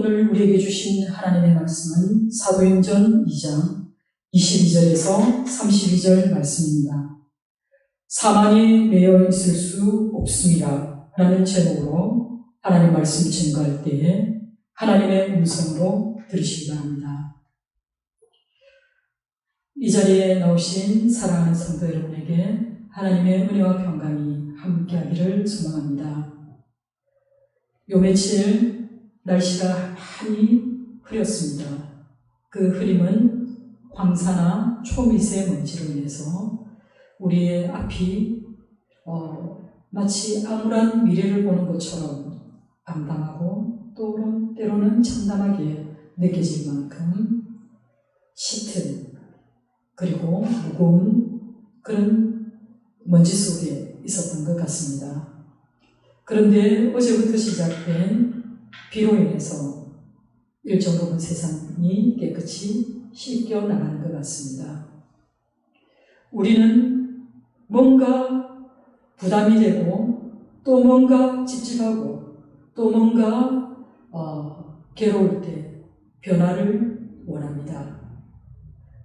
오늘 우리에게 주신 하나님의 말씀은 사도행전 2장 22절에서 32절 말씀입니다. 사망에 매여 있을 수 없습니다 라는 제목으로 하나님 말씀 증거할 때에 하나님의 음성으로 들으시기 바랍니다. 이 자리에 나오신 사랑하는 성도 여러분에게 하나님의 은혜와 평강이 함께하기를 소망합니다. 요 며칠 날씨가 많이 흐렸습니다. 그 흐림은 황사나 초미세먼지로 인해서 우리의 앞이 마치 암울한 미래를 보는 것처럼 암담하고 또 때로는 참담하게 느껴질 만큼 짙은 그리고 무거운 그런 먼지 속에 있었던 것 같습니다. 그런데 어제부터 시작된 비로 인해서 일정 부분 세상이 깨끗이 씻겨 나가는 것 같습니다. 우리는 뭔가 부담이 되고 또 뭔가 찝찝하고 또 뭔가 괴로울 때 변화를 원합니다.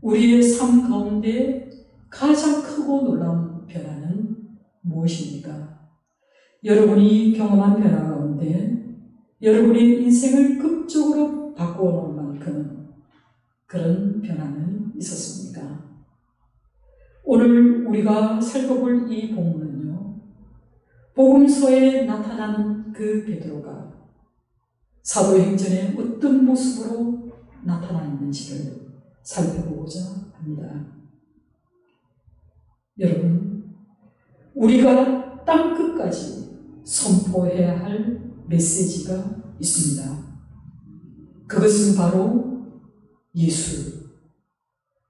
우리의 삶 가운데 가장 크고 놀라운 변화는 무엇입니까? 여러분이 경험한 변화 가운데 여러분의 인생을 극적으로 바꾸어 놓을 만큼 그런 변화는 있었습니까? 오늘 우리가 살펴볼 이 본문은요, 복음서에 나타나는 그 베드로가 사도행전에 어떤 모습으로 나타나 있는지를 살펴보고자 합니다. 여러분, 우리가 땅끝까지 선포해야 할 메시지가 있습니다. 그것은 바로 예수,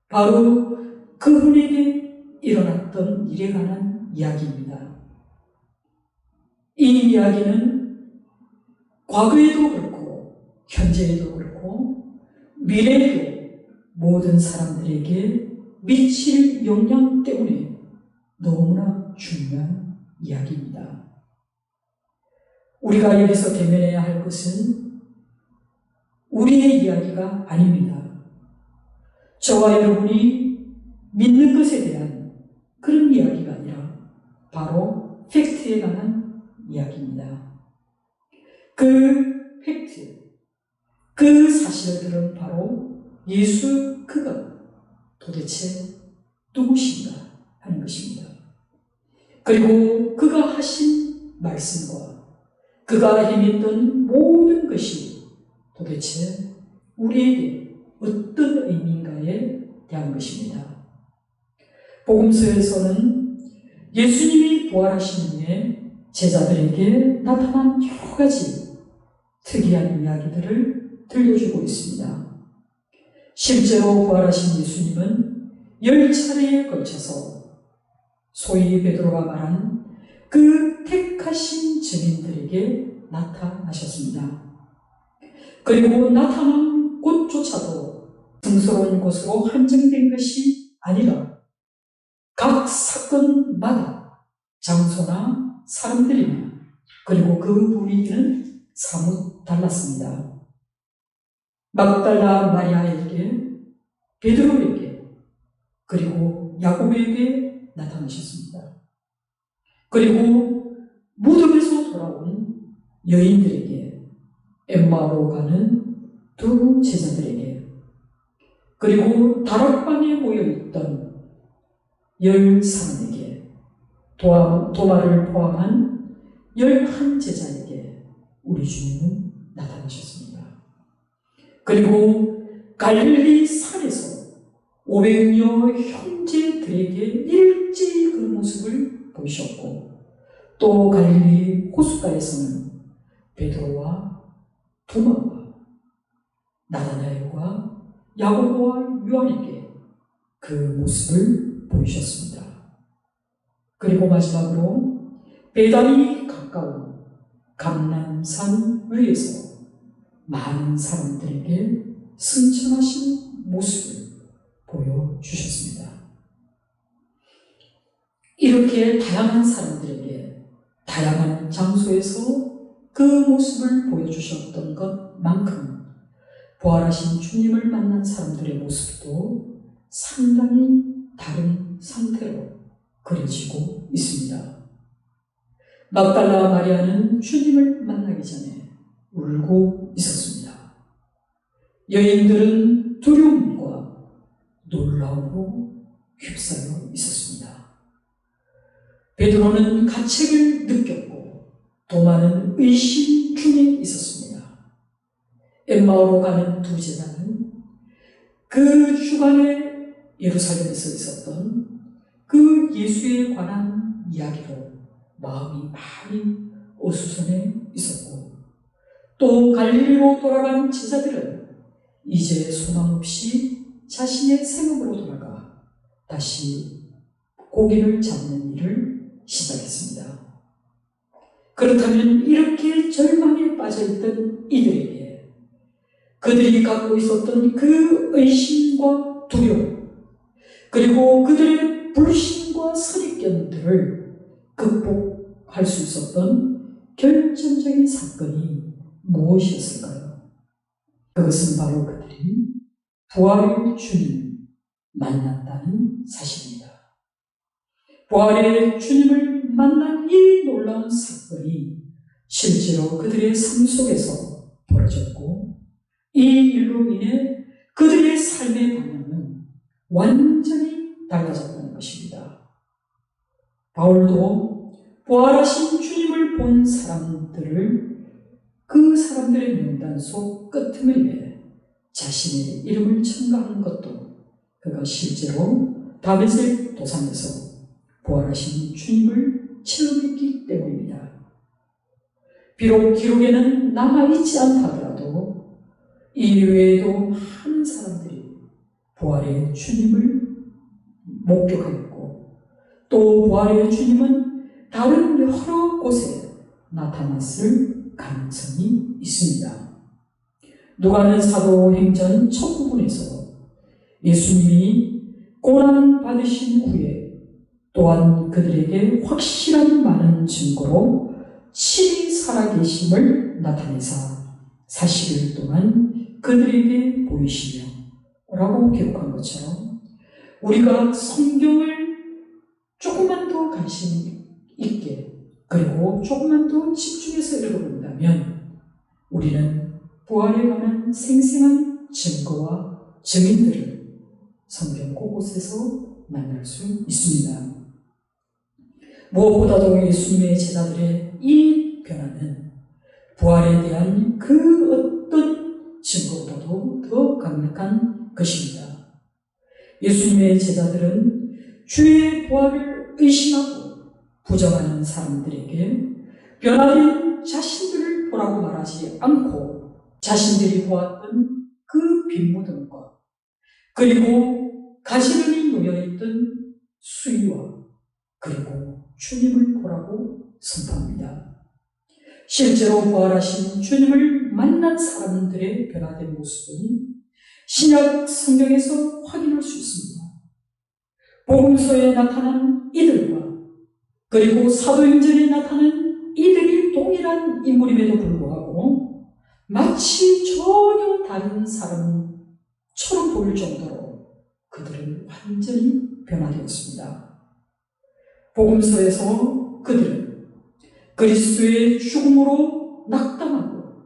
바로 그분에게 일어났던 일에 관한 이야기입니다. 이 이야기는 과거에도 그렇고 현재에도 그렇고 미래에도 모든 사람들에게 미칠 영향 때문에 너무나 중요한 이야기입니다. 우리가 여기서 대면해야 할 것은 우리의 이야기가 아닙니다. 저와 여러분이 믿는 것에 대한 그런 이야기가 아니라 바로 팩트에 관한 이야기입니다. 그 팩트, 그 사실들은 바로 예수 그가 도대체 누구신가 하는 것입니다. 그리고 그가 하신 말씀과 그가 행했던 모든 것이 도대체 우리에게 어떤 의미인가에 대한 것입니다. 복음서에서는 예수님이 부활하신 후에 제자들에게 나타난 여러 가지 특이한 이야기들을 들려주고 있습니다. 실제로 부활하신 예수님은 10차례에 걸쳐서 소위 베드로가 말한 그 택하신 증인들에게 나타나셨습니다. 그리고 나타난 곳조차도 등스러운 곳으로 한정된 것이 아니라 각 사건마다 장소나 사람들이나 그리고 그 분위기는 사뭇 달랐습니다. 막달라 마리아에게, 베드로에게, 그리고 야고보에게 나타나셨습니다. 그리고 무덤에서 돌아온 여인들에게, 엠마오로 가는 두 제자들에게, 그리고 다락방에 모여있던 10사람에게, 도마를 포함한 11제자에게 우리 주님은 나타나셨습니다. 그리고 갈릴리 산에서 500여 형제들에게 일제히 그 모습을 보이셨고, 또 갈릴리 호숫가에서는 베드로와 도마와 나다나엘과 야고보와 요한에게 그 모습을 보이셨습니다. 그리고 마지막으로 베다니 가까운 감람산 위에서 많은 사람들에게 승천하신 모습을 보여주셨습니다. 이렇게 다양한 사람들에게 다양한 장소에서 그 모습을 보여주셨던 것만큼 부활하신 주님을 만난 사람들의 모습도 상당히 다른 상태로 그려지고 있습니다. 막달라 마리아는 주님을 만나기 전에 울고 있었습니다. 여인들은 두려움과 놀라움으로 휩싸여 있었습니다. 베드로는 가책을 느꼈고 도마는 의심 중에 있었습니다. 엠마오로 가는 두 제자는 그 주간에 예루살렘에서 있었던 그 예수에 관한 이야기로 마음이 많이 어수선해 있었고, 또 갈릴리로 돌아간 제자들은 이제 소망 없이 자신의 생업으로 돌아가 다시 고기를 잡는 일을 시작했습니다. 그렇다면 이렇게 절망에 빠져있던 이들에게 그들이 갖고 있었던 그 의심과 두려움, 그리고 그들의 불신과 선입견들을 극복할 수 있었던 결정적인 사건이 무엇이었을까요? 그것은 바로 그들이 부활의 주님을 만났다는 사실입니다. 부활의 주님을 만난 이 놀라운 사건이 실제로 그들의 삶 속에서 벌어졌고, 이 일로 인해 그들의 삶의 방향은 완전히 달라졌다는 것입니다. 바울도 부활하신 주님을 본 사람들을 그 사람들의 명단 속 끄트머리에 자신의 이름을 첨가한 것도 그가 실제로 다메섹 도상에서 부활하신 주님을 체험했기 때문입니다. 비록 기록에는 남아있지 않다 하더라도 이 외에도 많은 사람들이 부활의 주님을 목격하였고, 또 부활의 주님은 다른 여러 곳에 나타났을 가능성이 있습니다. 누가는 사도행전 첫 부분에서 예수님이 고난 받으신 후에 또한 그들에게 확실한 많은 증거로 친히 살아계심을 나타내사 40일 동안 그들에게 보이시며 라고 기록한 것처럼, 우리가 성경을 조금만 더 관심 있게 그리고 조금만 더 집중해서 읽어본다면 우리는 부활에 관한 생생한 증거와 증인들을 성경 곳곳에서 만날 수 있습니다. 무엇보다도 예수님의 제자들의 이 변화는 부활에 대한 그 어떤 증거보다도 더 강력한 것입니다. 예수님의 제자들은 주의 부활을 의심하고 부정하는 사람들에게 변화된 자신들을 보라고 말하지 않고 자신들이 보았던 그 빈무덤과 그리고 가시름이 놓여있던 수위와 그리고 주님을 보라고 선포합니다. 실제로 부활하신 주님을 만난 사람들의 변화된 모습은 신약 성경에서 확인할 수 있습니다. 복음서에 나타난 이들과 그리고 사도행전에 나타난 이들이 동일한 인물임에도 불구하고 마치 전혀 다른 사람처럼 보일 정도로 그들은 완전히 변화되었습니다. 복음서에서 그들은 그리스도의 죽음으로 낙담하고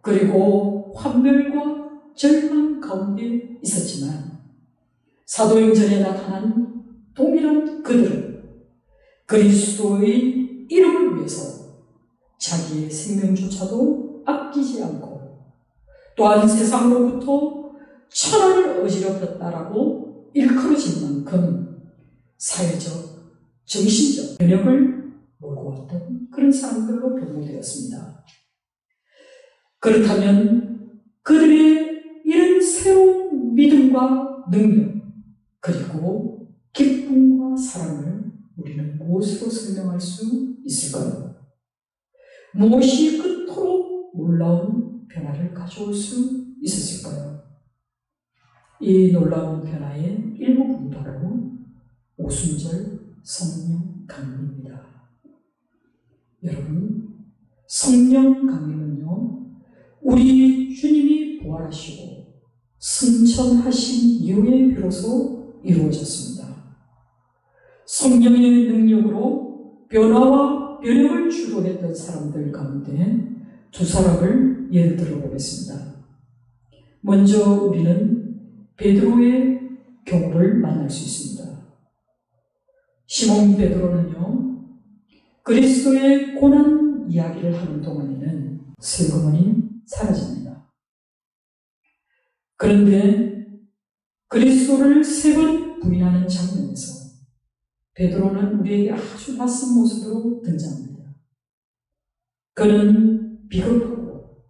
그리고 환멸과 절망 가운데 있었지만, 사도행전에 나타난 동일한 그들은 그리스도의 이름을 위해서 자기의 생명조차도 아끼지 않고 또한 세상으로부터 천하를 어지럽혔다라고 일컬어질 만큼 사회적, 정신적 변혁을 몰고 왔던 그런 사람들로 변모되었습니다. 그렇다면 그들의 이런 새로운 믿음과 능력 그리고 기쁨과 사랑을 우리는 무엇으로 설명할 수 있을까요? 무엇이 그토록 놀라운 변화를 가져올 수 있었을까요? 이 놀라운 변화의 일부분이 바로 오순절 성령 강림입니다. 여러분, 성령 강림은요, 우리 주님이 부활하시고 승천하신 이후에 비로소 이루어졌습니다. 성령의 능력으로 변화와 변형을 주도했던 사람들 가운데 두 사람을 예를 들어 보겠습니다. 먼저 우리는 베드로의 경우를 만날 수 있습니다. 시몬 베드로는요, 그리스도의 고난 이야기를 하는 동안에는 슬그머니 사라집니다. 그런데 그리스도를 3번 부인하는 장면에서 베드로는 우리에게 아주 낯선 모습으로 등장합니다. 그는 비겁하고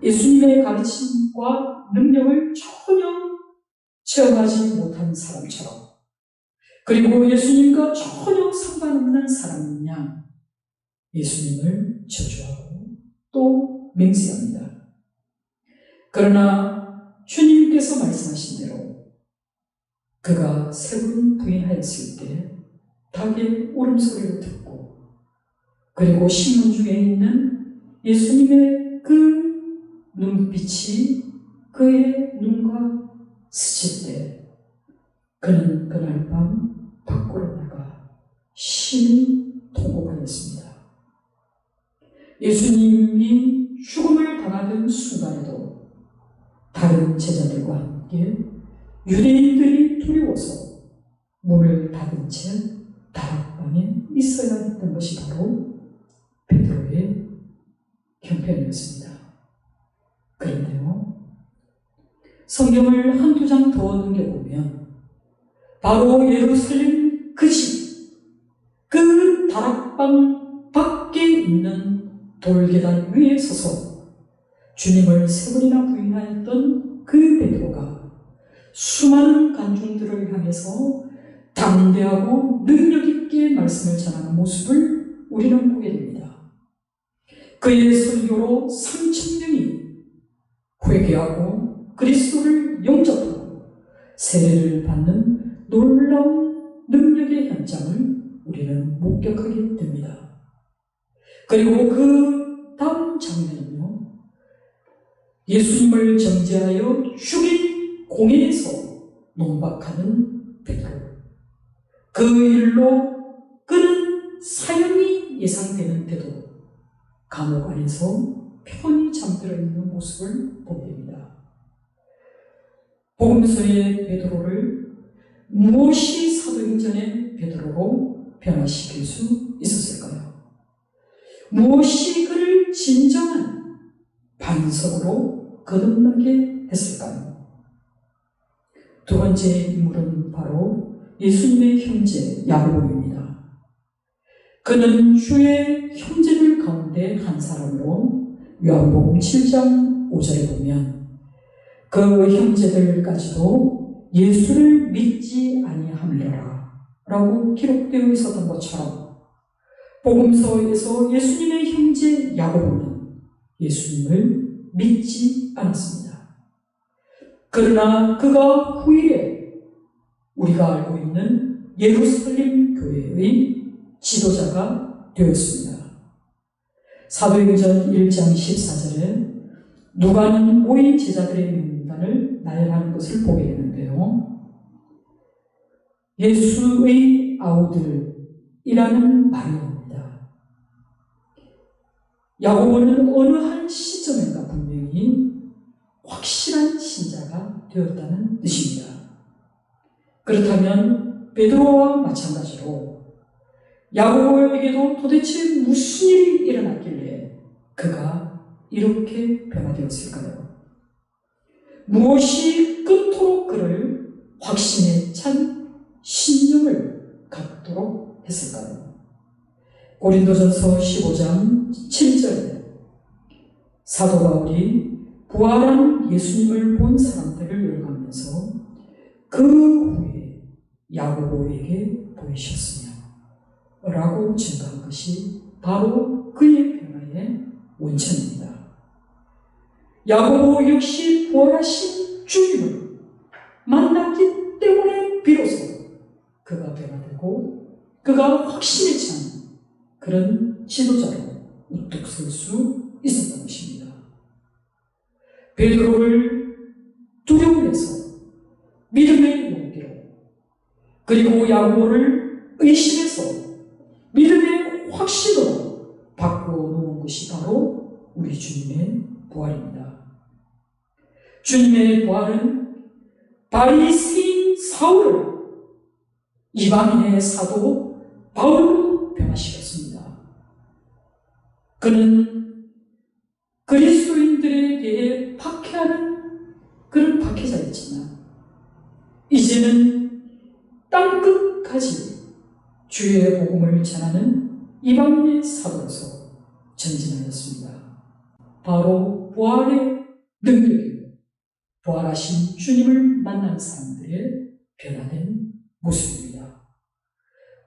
예수님의 가르침과 능력을 전혀 체험하지 못한 사람처럼, 그리고 예수님과 전혀 상관없는 사람이냐 예수님을 저주하고 또 맹세합니다. 그러나 주님께서 말씀하신 대로 그가 3번 부인하였을 때 닭의 울음소리를 듣고, 그리고 신문 중에 있는 예수님의 그 눈빛이 그의 눈과 스칠 때 그는 그날 밤 밖으로 나가 심히 통곡하였습니다. 예수님이 죽음을 당하던 순간에도 다른 제자들과 함께 유대인들이 두려워서 문을 닫은 채 다락방에 있어야 했던 것이 바로 베드로의 형편이었습니다. 그런데요, 성경을 한두 장 더 넘겨보면 바로 예루살렘 그 집, 그 다락방 밖에 있는 돌계단 위에 서서 주님을 3번이나 부인하였던 그 베드로가 수많은 관중들을 향해서 담대하고 능력 있게 말씀을 전하는 모습을 우리는 보게 됩니다. 그의 설교로 3,000명이 회개하고 그리스도를 영접하고 세례를 받는 놀라운 능력의 현장을 우리는 목격하게 됩니다. 그리고 그 다음 장면은요, 예수님을 정죄하여 죽인 공회에서 논박하는 베드로. 그 일로 그는 사형이 예상되는데도 감옥 안에서 편히 잠들어 있는 모습을 보게 됩니다. 복음서의 베드로를 무엇이 사도행전의 베드로로 변화시킬 수 있었을까요? 무엇이 그를 진정한 반석으로 거듭나게 했을까요? 두 번째 인물은 바로 예수님의 형제 야고보입니다. 그는 주의 형제들 가운데 한 사람으로 요한복음 7장 5절에 보면 그 형제들까지도 예수를 믿지 아니하리라 라고 기록되어 있었던 것처럼 복음서에서 예수님의 형제 야고보는 예수님을 믿지 않았습니다. 그러나 그가 후일에 우리가 알고 있는 예루살렘 교회의 지도자가 되었습니다. 사도행전 1장 14절에 누가는 모인 제자들의 명단을 나열하는 것을 보게 되는데요, 예수의 아우들이라는 말이 나옵니다. 야고보는 어느 한 시점인가 분명히 확실한 신자가 되었다는 뜻입니다. 그렇다면 베드로와 마찬가지로 야고보에게도 도대체 무슨 일이 일어났길래 그가 이렇게 변화되었을까요? 무엇이 끝토록 그를 확신에 찬 신념을 갖도록 했을까요? 고린도전서 15장 7절에 사도 바울이 부활한 예수님을 본 사람들을 열거하면서 그 후에 야고보에게 보이셨으며 라고 증거한 것이 바로 그의 변화의 원천입니다. 야고보 역시 부활하신 주님을 만났기 때문에 비로소 그가 변화되고 그가 확신에 찬 그런 지도자로 우뚝 설 수 있었던 것입니다. 베드로를 두려워해서 믿음의 용기로, 그리고 야고보를 의심해서 믿음의 확신으로 바꾸어 놓은 것이 바로 우리 주님의 부활입니다. 주님의 부활은 바리새인 사울을 이방인의 사도 바울로 변화시켰습니다. 그는 그리스도인들에 대해 박해하는 그런 박해자였지만 이제는 땅끝까지 주의 복음을 전하는 이방인의 사도로서 전진하였습니다. 바로 부활의 능력이요, 부활하신 주님을 만난 사람들의 변화된 모습입니다.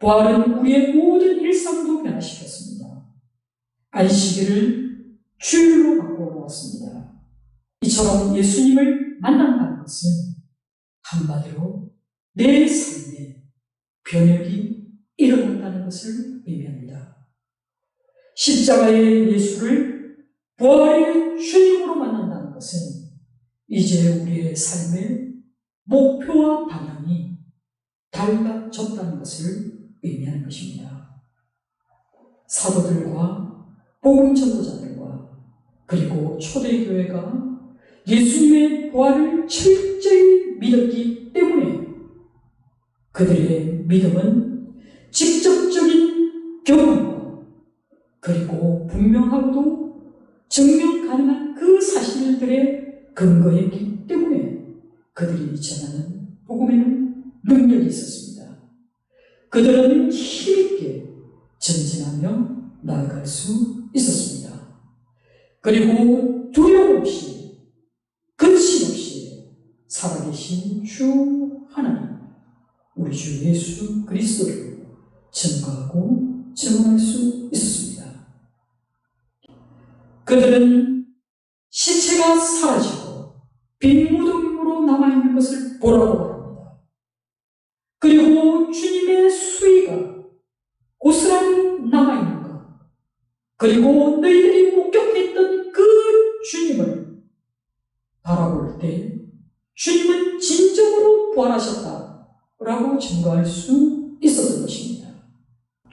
부활은 우리의 모든 일상도 변화시켰습니다. 안식일을 주일로 바꾸어 놓았습니다. 이처럼 예수님을 만난다는 것은 한마디로 내 삶에 변혁이 일어난다는 것을 의미합니다. 십자가의 예수를 부활의 주님으로 만난다는 것은 이제 우리의 삶의 목표와 방향이 달라졌다는 것을 의미하는 것입니다. 사도들과 복음 전도자들과 그리고 초대교회가 예수님의 부활을 철저히 믿었기 때문에 그들의 믿음은 직접적인 경험과 그리고 분명하고도 증명 가능한 그 사실들의 근거였기 때문에 그들이 전하는 복음에는 능력이 있었습니다. 그들은 힘있게 전진하며 나아갈 수 있었습니다. 그리고 두려움 없이 근심 없이 살아계신 주 하나님, 우리 주 예수 그리스도를 증거하고 증언할 수 있었습니다. 그들은 시체가 사라지고 빈 무덤으로 남아있는 것을 보라고 합니다. 그리고 주님의 수의가 고스란히 남아있는가, 그리고 너희들이 목격했던 그 주님을 바라볼 때 주님은 진정으로 부활하셨다라고 증거할 수 있었던 것입니다.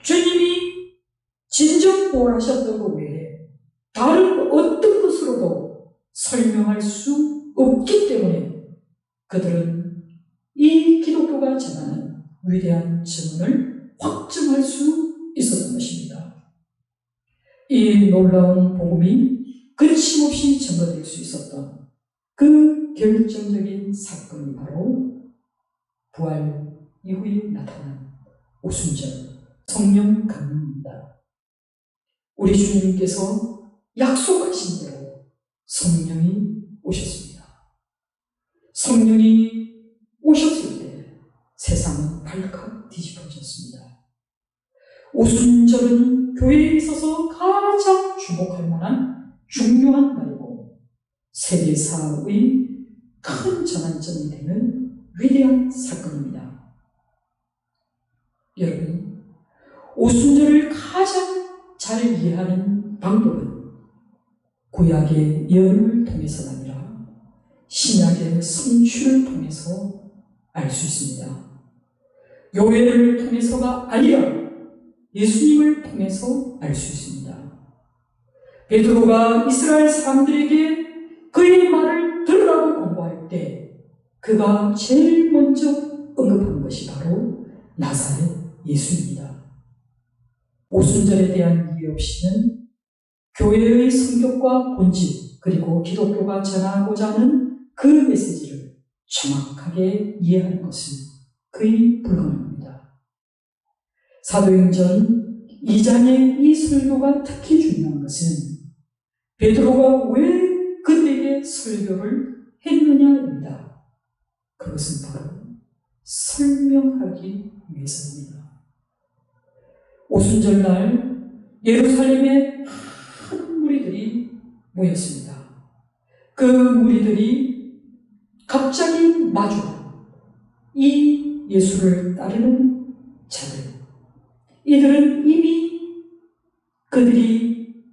주님이 진정 부활하셨던 것 외에 다른 어떤 것으로도 설명할 수 없기 때문에 그들은 이 기독교가 전하는 위대한 증언을 확증할 수 있었던 것입니다. 이 놀라운 복음이 거침없이 증거될 수 있었던 그 결정적인 사건이 바로 부활 이후에 나타난 오순절 성령 강림입니다. 우리 주님께서 약속하신 대로 성령이 오셨습니다. 성령이 오셨을 때 세상은 발칵 뒤집어졌습니다. 오순절은 교회에 있어서 가장 주목할 만한 중요한 날이고 세계사의 큰 전환점이 되는 위대한 사건입니다. 여러분, 오순절을 가장 잘 이해하는 방법은 구약의 예언을 통해서가 아니라 신약의 성취를 통해서 알 수 있습니다. 요회를 통해서가 아니라 예수님을 통해서 알 수 있습니다. 베드로가 이스라엘 사람들에게 그의 말을 들으라고 권고할 때 그가 제일 먼저 언급한 것이 바로 나사렛 예수입니다. 오순절에 대한 이해 없이는 교회의 성격과 본질 그리고 기독교가 전하고자 하는 그 메시지를 정확하게 이해하는 것은 거의 불가능합니다. 사도행전 2장의 이 설교가 특히 중요한 것은 베드로가 왜 그들에게 설교를 했느냐입니다. 그것은 바로 설명하기 위해서입니다. 오순절날 예루살렘에 많은 무리들이 모였습니다. 그 무리들이 갑자기 마주한 이 예수를 따르는 자들, 이들은 이미 그들이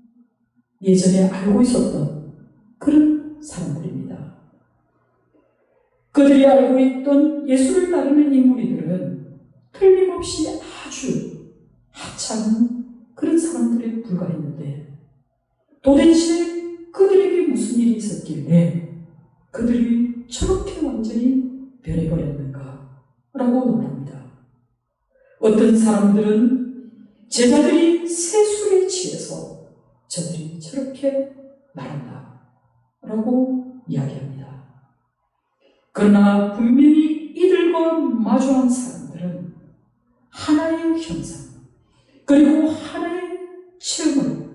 예전에 알고 있었던 그런 사람들입니다. 그들이 알고 있던 예수를 따르는 이 무리들은 틀림없이 아주 하찮은 그런 사람들에 불과했는데 도대체 그들에게 무슨 일이 있었길래 그들이 저렇게 완전히 변해버렸는가 라고 놀랍니다. 어떤 사람들은 제자들이 세술에 취해서 저들이 저렇게 말한다 라고 이야기합니다. 그러나 분명히 이들과 마주한 사람들은 하나의 현상 그리고 하나의 체험을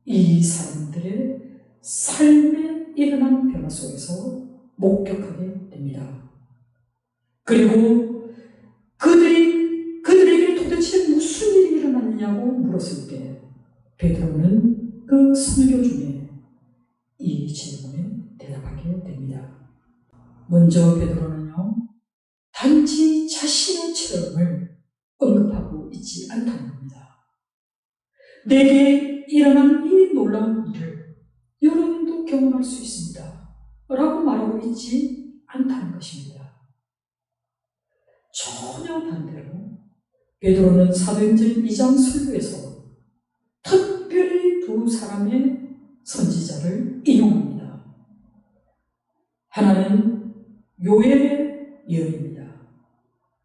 이 사람들의 삶에 일어난 변화 속에서 목격하게 됩니다. 그리고 그들에게 도대체 무슨 일이 일어났느냐고 물었을 때 베드로는 그 설교 중에 이 질문에 대답하게 됩니다. 먼저 베드로는요, 단지 자신의 체험을 언급하고 있지 않다는 겁니다. 내게 일어난 이 놀라운 일을 여러분도 경험할 수 있습니다 라고 말하고 있지 않다는 것입니다. 전혀 반대로 베드로는 사도행전 2장 설교에서 특별히 두 사람의 선지자를 인용합니다. 하나는 요엘의 예언입니다.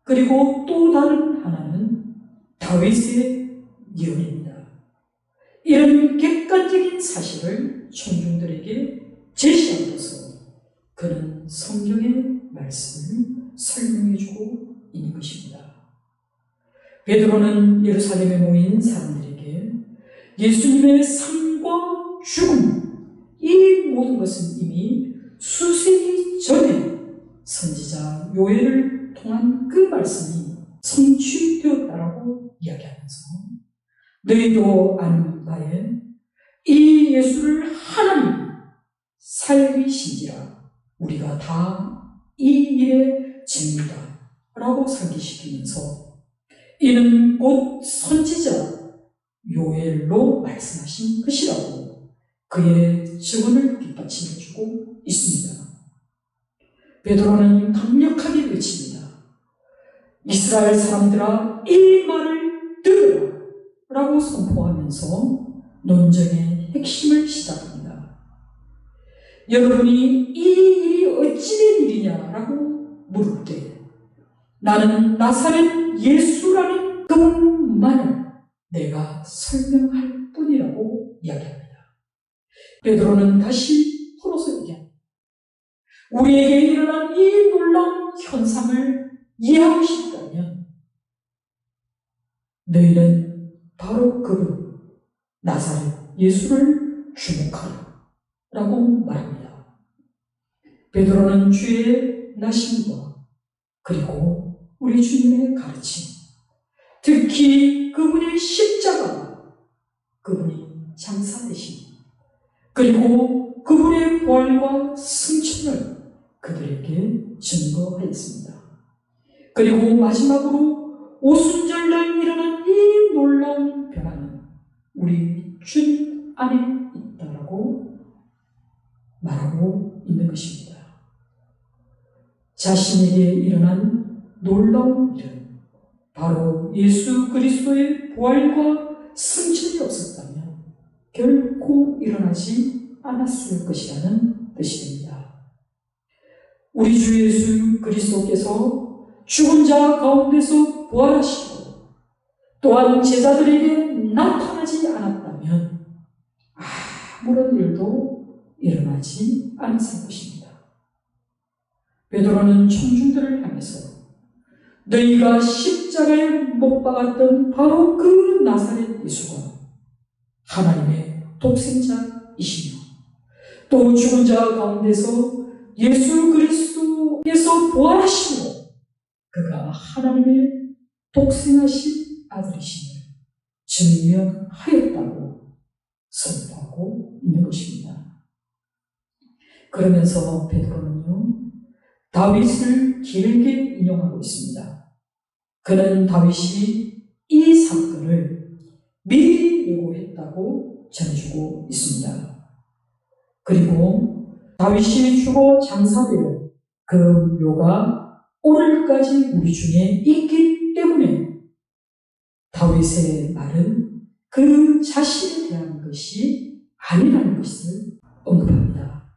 그리고 또 다른 하나는 다윗의 예언입니다. 이런 객관적인 사실을 청중들에게 제시함으로써 그는 성경의 말씀을 설명해주고 있는 것입니다. 베드로는 예루살렘에 모인 사람들에게 예수님의 삶과 죽음, 이 모든 것은 이미 수세기 전에 선지자 요엘을 통한 그 말씀이 성취되었다라고 이야기하면서 너희도 아는 바에 이 예수를 하나님 살리신지라 우리가 다 이 일의 죄입니다 라고 상기시키면서 이는 곧 선지자 요엘로 말씀하신 것이라고 그의 증언을 뒷받침해주고 있습니다. 베드로는 강력하게 외칩니다. 이스라엘 사람들아 이 말을 들으라 라고 선포하면서 논쟁의 핵심을 시작합니다. 여러분이 이 일이 어찌 된 일이냐라고 물을 때 나는 나사렛 예수라는 그분만을 내가 설명할 뿐이라고 이야기합니다. 베드로는 다시 풀어서 얘기합니다. 우리에게 일어난 이 놀라운 현상을 이해하고 싶다면 너희는 바로 그분 나사렛 예수를 주목하라 라고 말합니다. 베드로는 주의 나심과 그리고 우리 주님의 가르침, 특히 그분의 십자가, 그분이 장사되신, 그리고 그분의 부활과 승천을 그들에게 증거하였습니다. 그리고 마지막으로 오순절날 일어난 이 놀라운 변화는 우리 주님 안에 있다라고 말하고 있는 것입니다. 자신에게 일어난 놀라운 일은 바로 예수 그리스도의 부활과 승천이 없었다면 결코 일어나지 않았을 것이라는 뜻이 됩니다. 우리 주 예수 그리스도께서 죽은 자 가운데서 부활하시고 또한 제자들에게 나타나지 않았다면 아무런 일도 일어나지 않았을 것입니다. 베드로는 청중들을 향해서 너희가 십자가에 못 박았던 바로 그 나사렛 예수가 하나님의 독생자이시며 또 죽은 자 가운데서 예수 그리스도께서 부활하시고 그가 하나님의 독생하신 아들이심을 증명하였다고 선포하고 있는 것입니다. 그러면서 베드로는요, 다윗을 길게 인용하고 있습니다. 그는 다윗이 이 사건을 미리 예고했다고 전해주고 있습니다. 그리고 다윗이 죽어 장사되어 그 묘가 오늘까지 우리 중에 있기 때문에 다윗의 말은 그 자신에 대한 것이 아니라는 것을 언급합니다.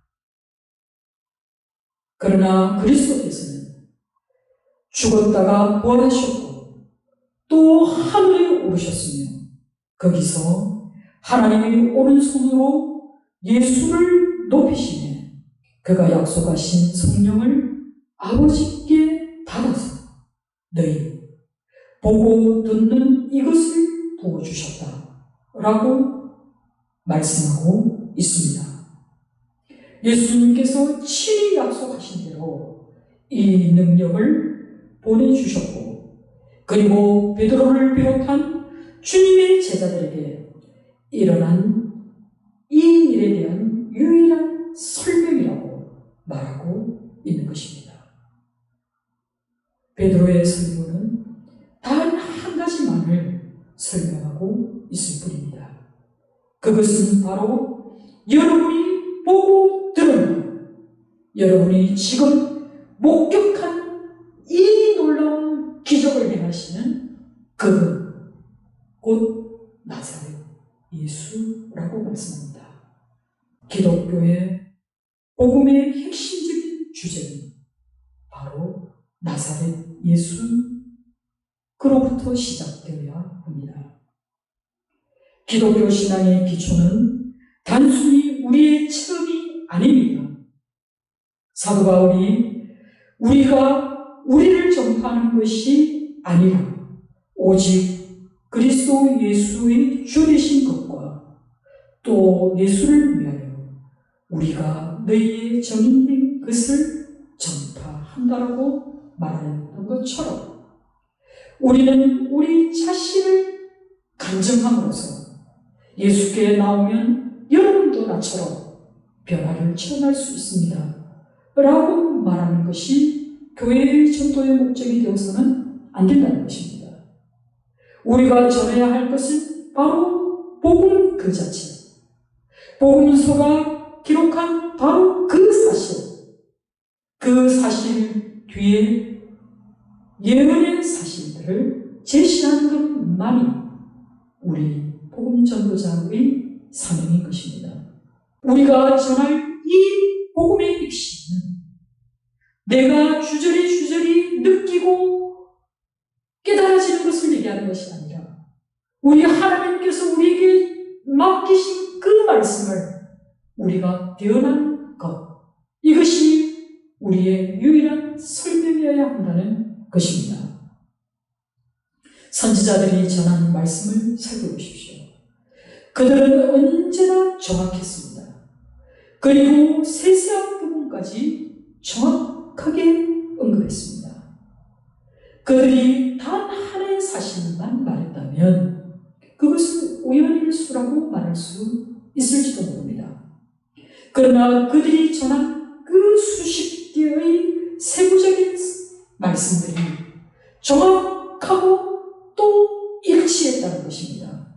그러나 그리스도께서는 죽었다가 부활하셨고 또 하늘에 오르셨으며 거기서 하나님의 오른손으로 예수를 높이시며 그가 약속하신 성령을 아버지께 받아서 너희 보고 듣는 이것을 부어주셨다 라고 말씀하고 있습니다. 예수님께서 친히 약속하신 대로 이 능력을 보내주셨고 그리고 베드로를 비롯한 주님의 제자들에게 일어난 이 일에 대한 유일한 설명이라고 말하고 있는 것입니다. 베드로의 설교는 단 한 가지만을 설명하고 있을 뿐입니다. 그것은 바로 여러분이 보고 들은 여러분이 지금 목격한 이 놀라운 기적을 행하시는 그분 곧 나사렛 예수라고 말씀합니다. 기독교의 복음의 핵심적인 주제는 바로 나사렛 예수로부터 시작되어야 합니다. 기독교 신앙의 기초는 단순히 우리의 체험이 아닙니다. 사도 바울이 우리가 우리를 전파하는 것이 아니라 오직 그리스도 예수의 주 되신 것과 또 예수를 위하여 우리가 너희의 정인된 것을 전파한다라고 말하는 것처럼 우리는 우리 자신을 간증함으로써 예수께 나오면 여러분도 나처럼 변화를 체험할 수 있습니다 라고 말하는 것이 교회의 전도의 목적이 되어서는 안 된다는 것입니다. 우리가 전해야 할 것은 바로 복음 그 자체, 복음서가 기록한 바로 그 사실 뒤에 예언의 사실들을 제시하는 것만이 우리 복음 전도자의 사명인 것입니다. 우리가 전할 이 복음의 핵심은 내가 주저리 느끼고 깨달아지는 것을 얘기하는 것이 아니라 우리 하나님께서 우리에게 맡기신 그 말씀을 우리가 대언한 것, 이것이 우리의 유일한 설명이어야 한다는 것입니다. 선지자들이 전한 말씀을 살펴보십시오. 그들은 언제나 정확했습니다. 그리고 세세한 부분까지 정확하게 언급했습니다. 그들이 단 하나의 사실만 말했다면 그것은 우연일 수라고 말할 수 있을지도 모릅니다. 그러나 그들이 전한 그 수십 개의 세부적인 말씀들이 정확하고 또 일치했다는 것입니다.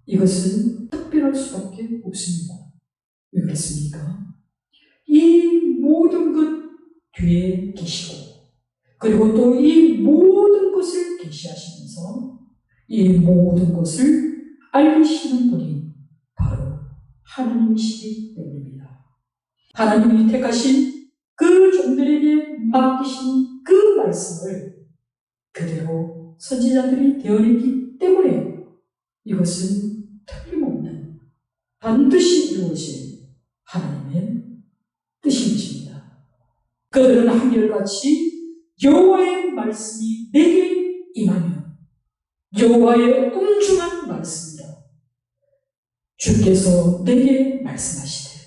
이것은 특별할 수밖에 없습니다. 왜 그렇습니까? 이 모든 것 뒤에 계시고 그리고 또 이 모든 것을 계시하시면서 이 모든 것을 알리시는 분이 바로 하나님이시기 때문입니다. 하나님이 택하신 그 종들에게 맡기신 그 말씀을 그대로 선지자들이 되어냈기 때문에 이것은 틀림없는 반드시 이루어질 하나님의 뜻인 것입니다. 그들은 한결같이 여호와의 말씀이 내게 임하면 여호와의 엄중한 말씀이라 주께서 내게 말씀하시되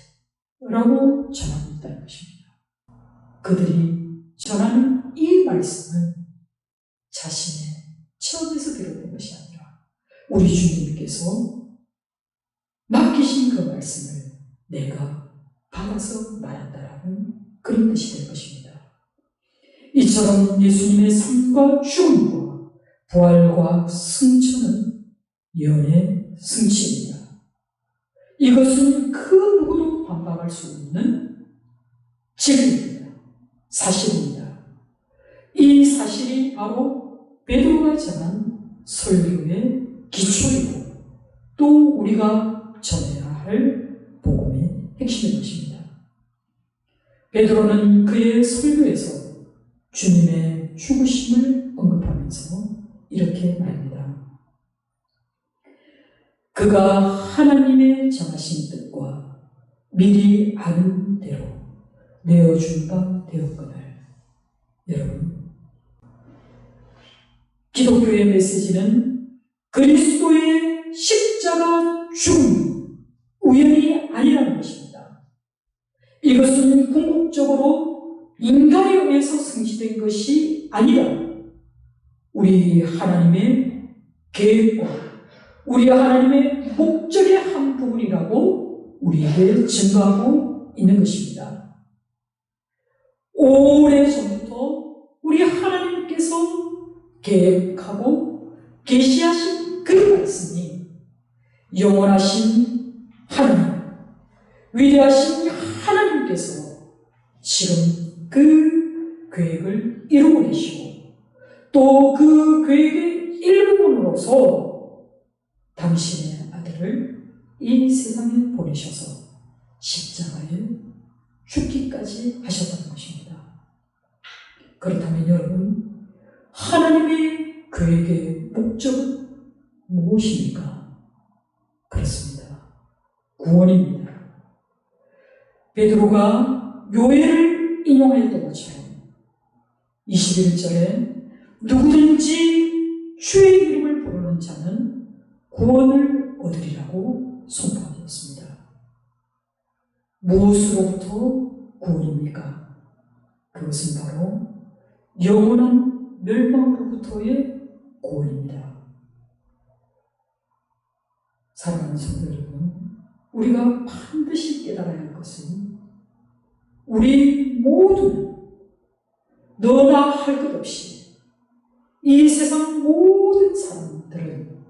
라고 전하고 있다는 것입니다. 그들이 전하는 이 말씀은 자신의 체험에서 비롯된 것이 아니라 우리 주님께서 맡기신 그 말씀을 내가 받아서 말한다라는 그런 뜻이 될 것입니다. 이처럼 예수님의 삶과 죽음과 부활과 승천은 예언의 승치입니다. 이것은 그 누구도 반박할 수 없는 진리입니다. 사실입니다. 이 사실이 바로 베드로가 전한 설교의 기초이고 또 우리가 전해야 할 복음의 핵심인 것입니다. 베드로는 그의 설교에서 주님의 죽으심을 언급하면서 이렇게 말합니다. 그가 하나님의 정하신 뜻과 미리 아는 대로 내어준 바 되었거늘. 여러분, 기독교의 메시지는 그리스도의 십자가 죽음 우연이 아니라는 것입니다. 이것은 궁극적으로 인간에 의해서 성취된 것이 아니라 우리 하나님의 계획과 우리 하나님의 목적의 한 부분이라고 우리에게 증거하고 있는 것입니다. 오래전부터 우리 하나님께서 계획하고 계시하신 그 말씀이 영원하신 하나님, 위대하신 하나님께서 지금 그 계획을 이루고 계시고 또 그 계획의 일부분으로서 당신의 아들을 이 세상에 보내셔서 십자가에 죽기까지 하셨다는 것입니다. 그렇다면 여러분, 하나님의 계획의 목적은 무엇입니까? 그렇습니다. 구원입니다. 베드로가 요엘을 인용했던 것처럼 21절에 누구든지 주의 이름을 부르는 자는 구원을 얻으리라고 선포하였습니다. 무엇으로부터 구원입니까? 그것은 바로 영원한 멸망으로부터의 구원입니다. 사랑하는 성도 여러분, 우리가 반드시 깨달아야 할 것은 우리 모두는 너나 할 것 없이 이 세상 모든 사람들은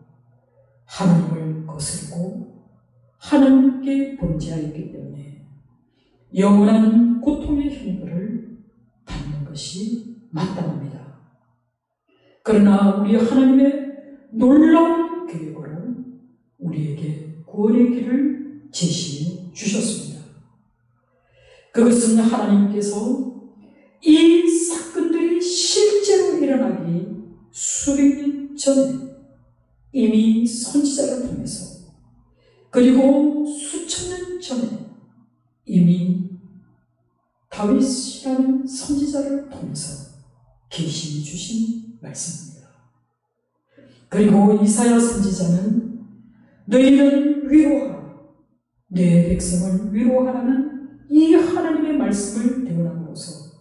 하나님을 거스르고 하나님께 범죄하였기 때문에 영원한 고통의 형벌을 받는 것이 마땅합니다. 그러나 우리 하나님의 놀라운 계획으로 우리에게 구원의 길을 제시해 주셨습니다. 그것은 하나님께서 이 사건들이 실제로 일어나기 수백 년 전에 이미 선지자를 통해서 그리고 수천 년 전에 이미 다윗이라는 선지자를 통해서 계시해 주신 말씀입니다. 그리고 이사야 선지자는 너희는 위로하라, 내 백성을 위로하라는 이 하나님의 말씀을 대언함으로써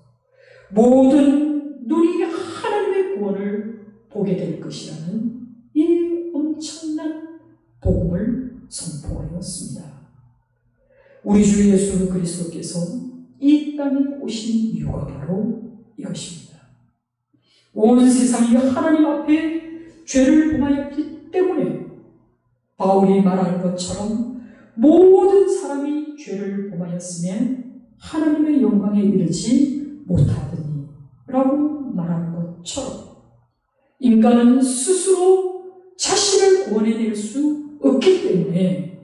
모든 눈이 하나님의 구원을 보게 될 것이라는 이 엄청난 복음을 선포하였습니다. 우리 주 예수 그리스도께서 이 땅에 오신 이유가 바로 이것입니다. 온 세상이 하나님 앞에 죄를 범하였기 때문에 바울이 말한 것처럼 모든 사람이 죄를 범하였으면 하나님의 영광에 이르지 못하더니 라고 말한 것처럼 인간은 스스로 자신을 구원해낼 수 없기 때문에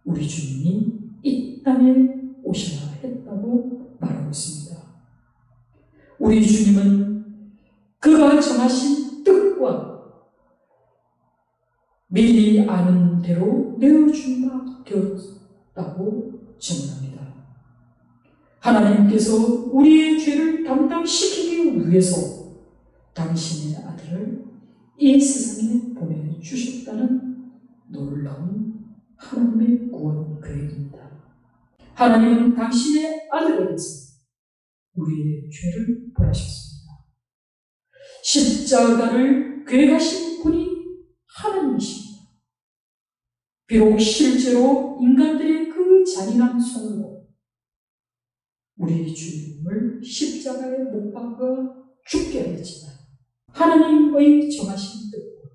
우리 주님이 이 땅에 오셔야 했다고 말하고 있습니다. 우리 주님은 그가 정하신 뜻과 미리 아는 대로 내어준 바 되었다고 증언합니다. 하나님께서 우리의 죄를 담당시키기 위해서 당신의 아들을 이 세상에 보내주셨다는 놀라운 하나님의 구원 계획입니다. 하나님은 당신의 아들에게서 우리의 죄를 벌하셨습니다. 십자가를 계획하신 분이 하나님이십니다. 비록 실제로 인간들의 그 잔인한 손으로 우리 주님을 십자가에 못 박아 죽게 하였지만 하나님의 정하신 뜻과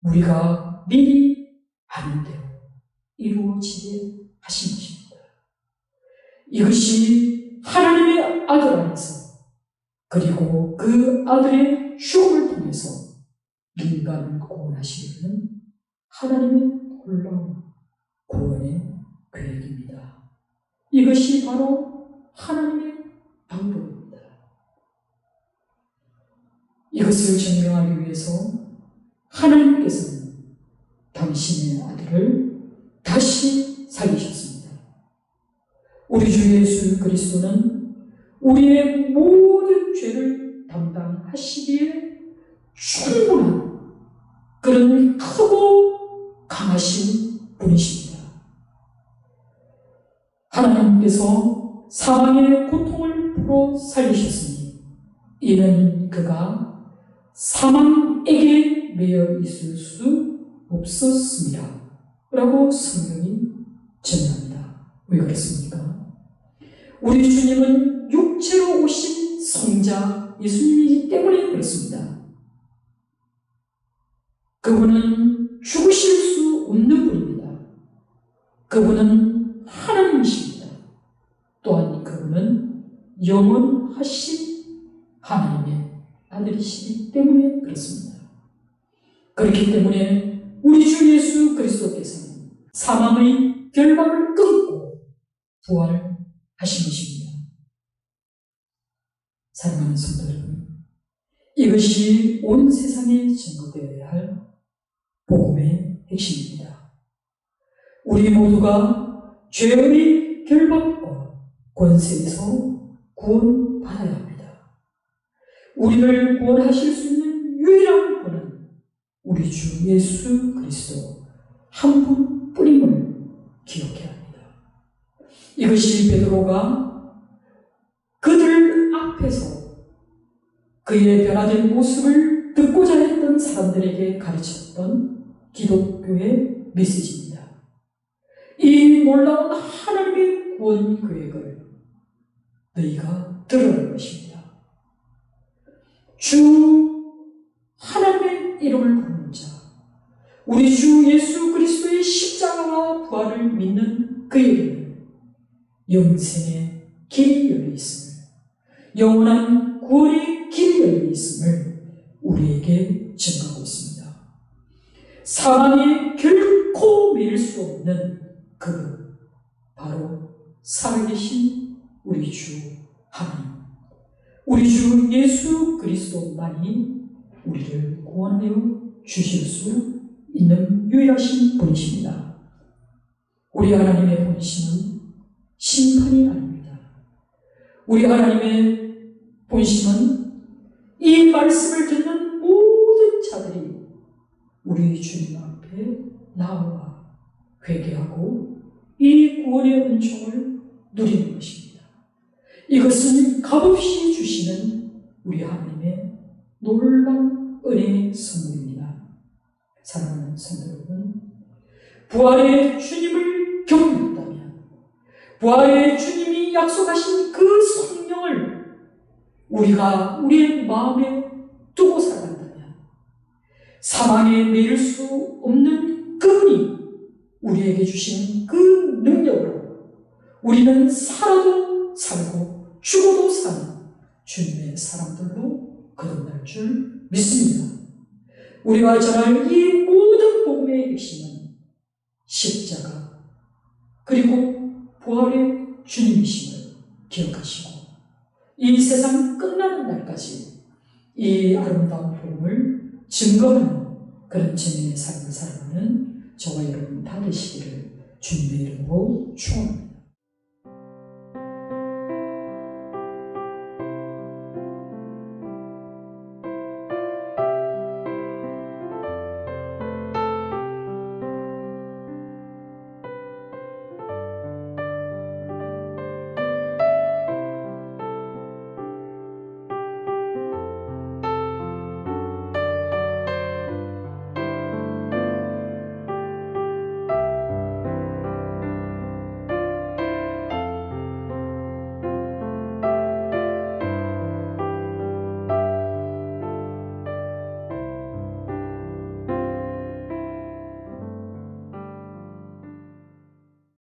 우리가 미리 아는 대로 이루어지게 하신 것입니다. 이것이 하나님의 아들 안에서 그리고 그 아들의 죽음을 통해서 인간을 구원하시려는 하나님의 놀라운 구원의 계획입니다. 이것이 바로 하나님의 방법입니다. 이것을 증명하기 위해서 하나님께서는 당신의 아들을 다시 살리셨습니다. 우리 주 예수 그리스도는 우리의 모든 죄를 담당하시기에 충분한 그런 크고 강하신 분이십니다. 하나님께서 사망의 고통을 풀어 살리셨으니 이는 그가 사망에게 매여 있을 수 없었습니다. 라고 성경이 전합니다. 왜 그렇습니까? 우리 주님은 육체로 오신 성자 예수님이기 때문에 그렇습니다. 그분은 죽으실 수 없는 분입니다. 그분은 하나님이십니다. 또한 그분은 영원하신 하나님의 아들이시기 때문에 그렇습니다. 그렇기 때문에 우리 주 예수 그리스도께서는 사망의 결박을 끊고 부활하신 것입니다. 사랑하는 성도 여러분, 이것이 온 세상에 증거되어야 할 복음의 핵심입니다. 우리 모두가 죄의 결박과 권세에서 구원받아야 합니다. 우리를 구원하실 수 있는 유일한 분은 우리 주 예수 그리스도 한 분뿐임을 기억해야 합니다. 이것이 베드로가 그들 앞에서 그의 변화된 모습을 듣고자 했던 사람들에게 가르쳤던 기독교의 메시지입니다. 이 놀라운 하나님의 구원 계획을 너희가 들으라는 것입니다. 주 하나님의 이름을 부르는 자, 우리 주 예수 그리스도의 십자가와 부활을 믿는 그에게는 영생의 길이 열려 있음을, 영원한 구원의 길이 열려 있음을 우리에게 증거하고 있습니다. 사망에 결코 매일 수 없는 그분, 바로 살아계신 우리 주 하나님, 우리 주 예수 그리스도만이 우리를 구원하여 주실 수 있는 유일하신 분이십니다. 우리 하나님의 본심은 심판이 아닙니다. 우리 하나님의 본심은 이 말씀을 듣는 모든 자들이 우리 주님 앞에 나와 회개하고 이 구원의 은총을 누리는 것입니다. 이것은 값없이 주시는 우리 하나님의 놀라운 은혜의 선물입니다. 사랑하는 성도 여러분, 부활의 주님을 경험했다면, 부활의 주님이 약속하신 그 성령을 우리가 우리의 마음에 두고 살아간다면, 사망에 매일 수 없는 그분이 우리에게 주신 그 능력으로 우리는 살아도 살고 죽어도 사는 주님의 사람들로 거듭날 줄 믿습니다. 우리가 전할 이 모든 복음의 핵심은 십자가 그리고 부활의 주님이심을 기억하시고 이 세상 끝나는 날까지 이 아름다운 복음을 증거하는 그런 증인의 삶을 살아가는 저와 여러분 다 되시기를 주님의 이름으로 축원합니다.